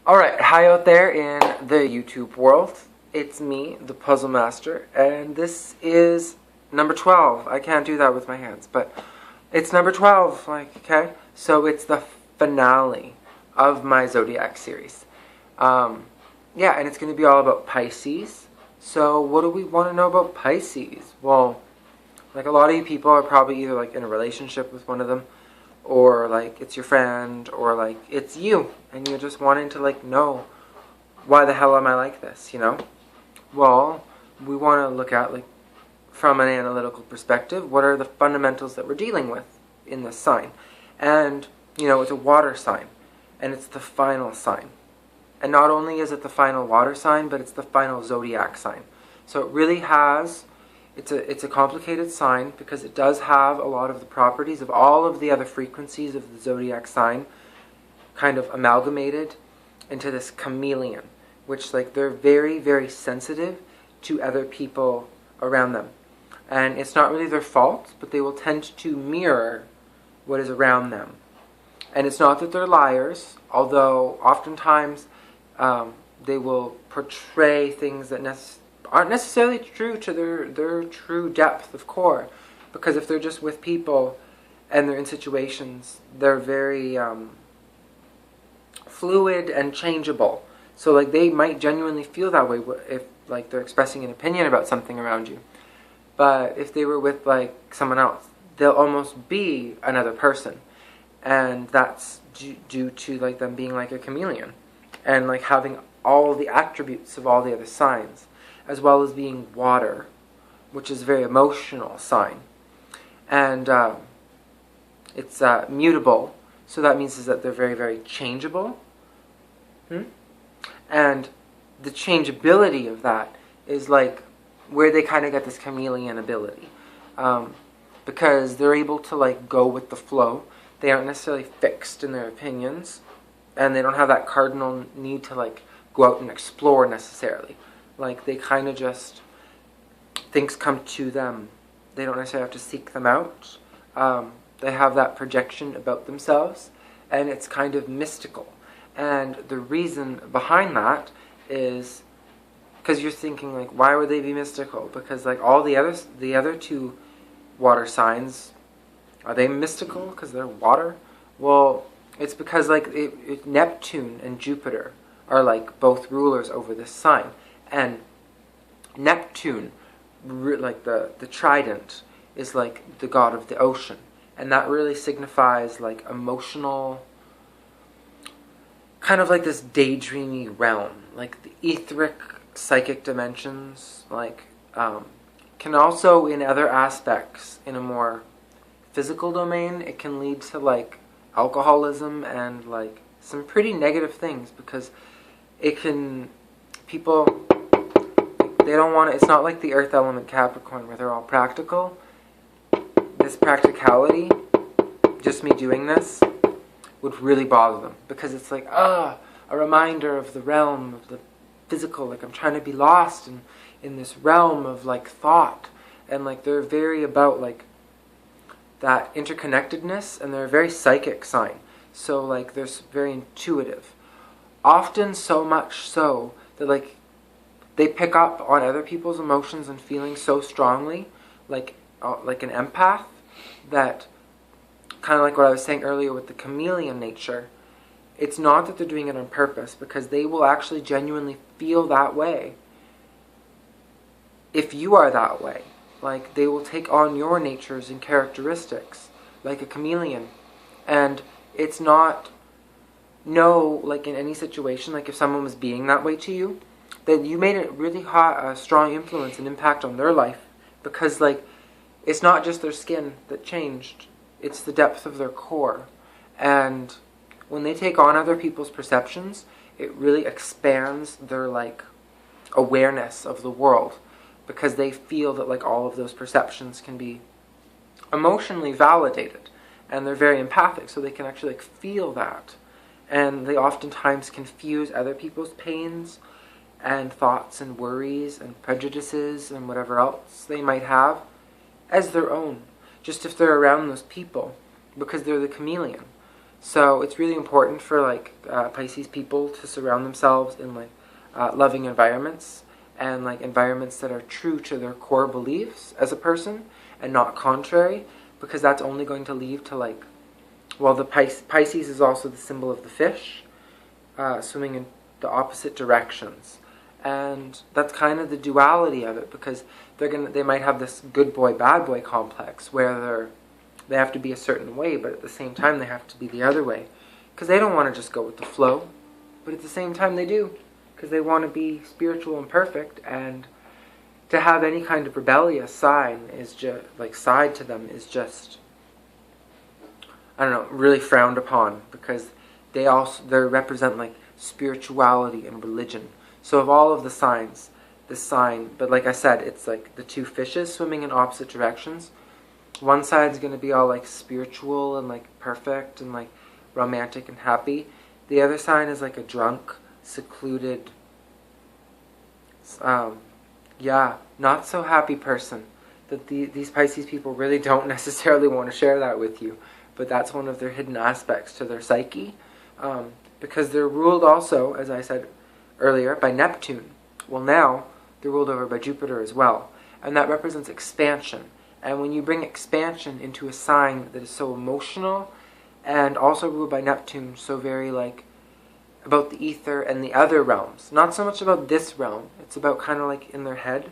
Alright, hi out there in the YouTube world. It's me, the Puzzle Master, and this is number 12. I can't do that with my hands, but it's number 12, okay? So it's the finale of my Zodiac series. Yeah, and it's going to be all about Pisces. So what do we want to know about Pisces? Well, like a lot of you people are probably either like in a relationship with one of them, or like it's your friend, or like it's you, and you're just wanting to like know why the hell am I like this, Well, we want to look at like from an analytical perspective, what are the fundamentals that we're dealing with in this sign? And it's a water sign, and it's the final sign. And not only is it the final water sign, but it's the final zodiac sign. So it really has it's a complicated sign because it does have a lot of the properties of all of the other frequencies of the zodiac sign kind of amalgamated into this chameleon, which like they're very, very sensitive to other people around them. And it's not really their fault, but they will tend to mirror what is around them. And it's not that they're liars, although oftentimes they will portray things that aren't necessarily true to their true depth of core. Because if they're just with people and they're in situations, they're very fluid and changeable. So like they might genuinely feel that way if like they're expressing an opinion about something around you. But if they were with like someone else, they'll almost be another person. And that's due to like them being like a chameleon and like having all the attributes of all the other signs, as well as being water, which is a very emotional sign. And it's mutable, so that means is that they're very, very changeable. And the changeability of that is like where they kind of get this chameleon ability. Because they're able to like go with the flow. They aren't necessarily fixed in their opinions, and they don't have that cardinal need to like go out and explore necessarily. Like they kind of just, things come to them. They don't necessarily have to seek them out. They have that projection about themselves, and it's kind of mystical. And the reason behind that is because you're thinking like, why would they be mystical? Because like all the other two water signs, are they mystical because they're water? Well, it's because like Neptune and Jupiter are like both rulers over this sign. And Neptune, like the trident, is like the god of the ocean. And that really signifies like emotional, kind of like this daydreamy realm. Like the etheric, psychic dimensions, like can also in other aspects, in a more physical domain, it can lead to like alcoholism and like some pretty negative things, because it can, people, they don't want to, it's not like the earth element Capricorn where they're all practical. This practicality, just me doing this, would really bother them, because it's like, a reminder of the realm of the physical, like I'm trying to be lost in this realm of like thought, and like they're very about like that interconnectedness, and they're a very psychic sign, so like they're very intuitive, often so much so that like they pick up on other people's emotions and feelings so strongly, like an empath, that kind of like what I was saying earlier with the chameleon nature, it's not that they're doing it on purpose, because they will actually genuinely feel that way if you are that way. Like they will take on your natures and characteristics like a chameleon. And it's not, no, like in any situation, like if someone was being that way to you, that you made a really strong influence and impact on their life, because like it's not just their skin that changed, it's the depth of their core. And when they take on other people's perceptions, it really expands their like awareness of the world, because they feel that like all of those perceptions can be emotionally validated, and they're very empathic, so they can actually like feel that. And they oftentimes confuse other people's pains and thoughts and worries and prejudices and whatever else they might have as their own, just if they're around those people, because they're the chameleon. So it's really important for like Pisces people to surround themselves in like loving environments, and like environments that are true to their core beliefs as a person and not contrary, because that's only going to lead to like, well, the Pisces is also the symbol of the fish, swimming in the opposite directions. And that's kind of the duality of it, because they might have this good boy, bad boy complex where they have to be a certain way, but at the same time they have to be the other way. Because they don't want to just go with the flow, but at the same time they do. Because they want to be spiritual and perfect, and to have any kind of rebellious side to them is just, I don't know, really frowned upon, because they represent like spirituality and religion. So of all of the signs, this sign, but like I said, it's like the two fishes swimming in opposite directions. One side's going to be all like spiritual and like perfect and like romantic and happy. The other sign is like a drunk, secluded, not so happy person. That these Pisces people really don't necessarily want to share that with you, but that's one of their hidden aspects to their psyche, because they're ruled also, as I said earlier, by Neptune. Well, now they're ruled over by Jupiter as well, and that represents expansion. And when you bring expansion into a sign that is so emotional and also ruled by Neptune, so very like about the ether and the other realms, not so much about this realm, it's about kind of like in their head,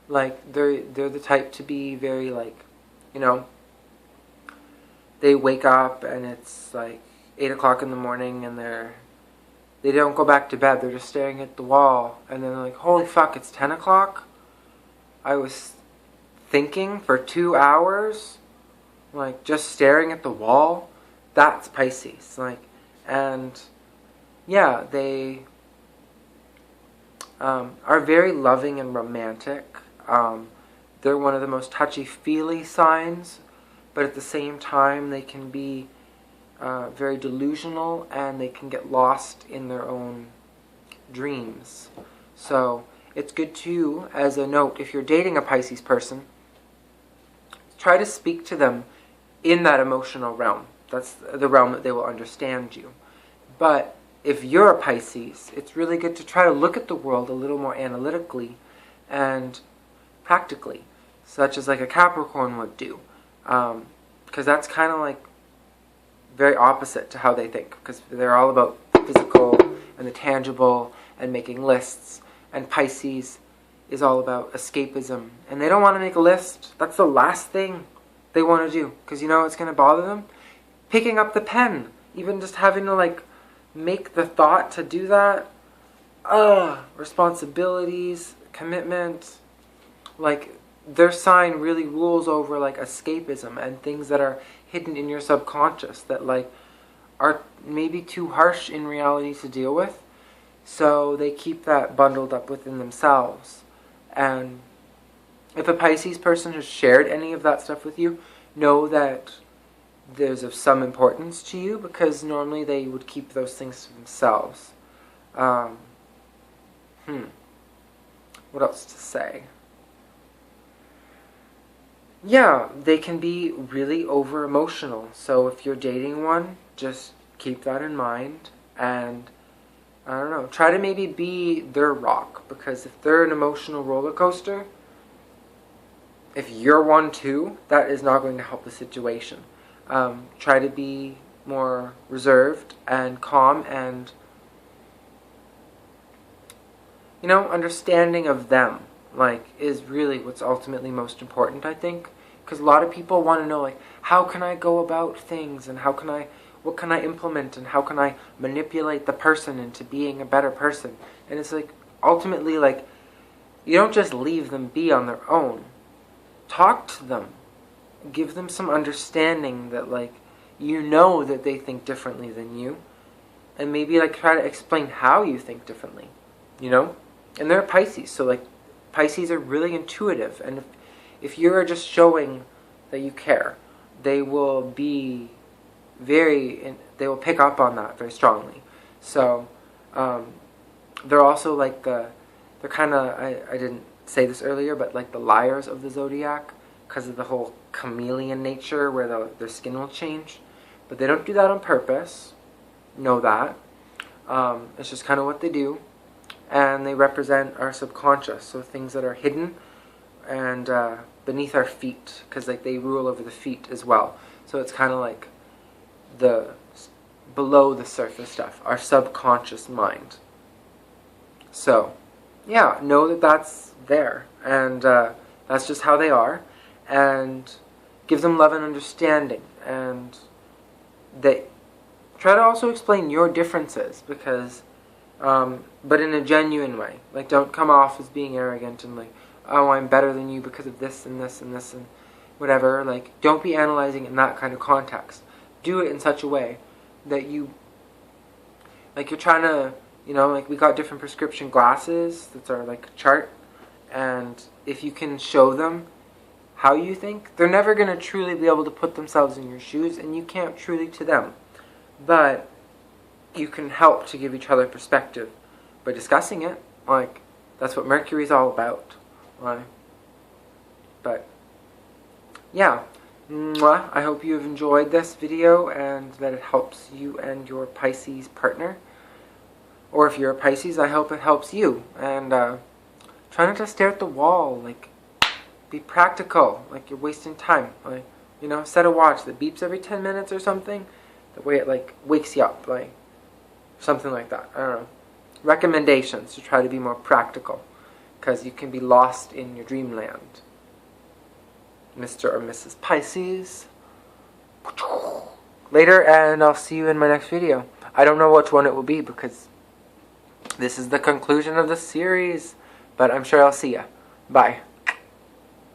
like they're the type to be very like, they wake up and it's like 8 o'clock in the morning and they don't go back to bed, they're just staring at the wall, and then they're like, holy fuck, it's 10 o'clock? I was thinking for 2 hours, like just staring at the wall. That's Pisces. And yeah, they are very loving and romantic. They're one of the most touchy-feely signs, but at the same time they can be very delusional, and they can get lost in their own dreams. So it's good too, as a note, if you're dating a Pisces person, try to speak to them in that emotional realm. That's the realm that they will understand you. But if you're a Pisces, it's really good to try to look at the world a little more analytically and practically, such as like a Capricorn would do. Because that's kind of like very opposite to how they think, because they're all about physical and the tangible and making lists, and Pisces is all about escapism, and they don't want to make a list. That's the last thing they want to do, because you know it's going to bother them? Picking up the pen, even just having to like make the thought to do that. Responsibilities, commitment, like their sign really rules over like escapism and things that are hidden in your subconscious that like are maybe too harsh in reality to deal with, so they keep that bundled up within themselves. And if a Pisces person has shared any of that stuff with you, know that there's of some importance to you, because normally they would keep those things to themselves. What else to say? Yeah, they can be really over-emotional. So if you're dating one, just keep that in mind. And, I don't know, try to maybe be their rock. Because if they're an emotional roller coaster, if you're one too, that is not going to help the situation. Try to be more reserved and calm and, understanding of them. Is really what's ultimately most important, I think. Because a lot of people want to know, how can I go about things, and what can I implement, and how can I manipulate the person into being a better person. And it's ultimately, you don't just leave them be on their own. Talk to them. Give them some understanding that, that they think differently than you. And maybe, try to explain how you think differently, And they're Pisces, so, Pisces are really intuitive, and if you're just showing that you care, they will be they will pick up on that very strongly. So, they're also they're kind of, I didn't say this earlier, but the liars of the zodiac, because of the whole chameleon nature where their skin will change. but they don't do that on purpose. Know that. It's just kind of what they do. And they represent our subconscious, so things that are hidden and beneath our feet, because like they rule over the feet as well. So it's kind of like the below the surface stuff, our subconscious mind. So yeah, know that that's there, and that's just how they are, and give them love and understanding, and they try to also explain your differences, because but in a genuine way. Like, don't come off as being arrogant and like, oh, I'm better than you because of this and this and this and whatever. Like, don't be analyzing in that kind of context. Do it in such a way that you, like, you're trying to, like, we got different prescription glasses that's our, like, chart, and if you can show them how you think, they're never going to truly be able to put themselves in your shoes, and you can't truly to them. But you can help to give each other perspective by discussing it. Like, that's what Mercury's all about. But yeah, I hope you have enjoyed this video and that it helps you and your Pisces partner. Or if you're a Pisces, I hope it helps you. And try not to stare at the wall. Like, be practical. Like, you're wasting time. Like, set a watch that beeps every 10 minutes or something. The way it, like, wakes you up. Like, something like that. I don't know. Recommendations to try to be more practical, because you can be lost in your dreamland. Mr. or Mrs. Pisces. Later, and I'll see you in my next video. I don't know which one it will be, because this is the conclusion of the series, but I'm sure I'll see ya. Bye.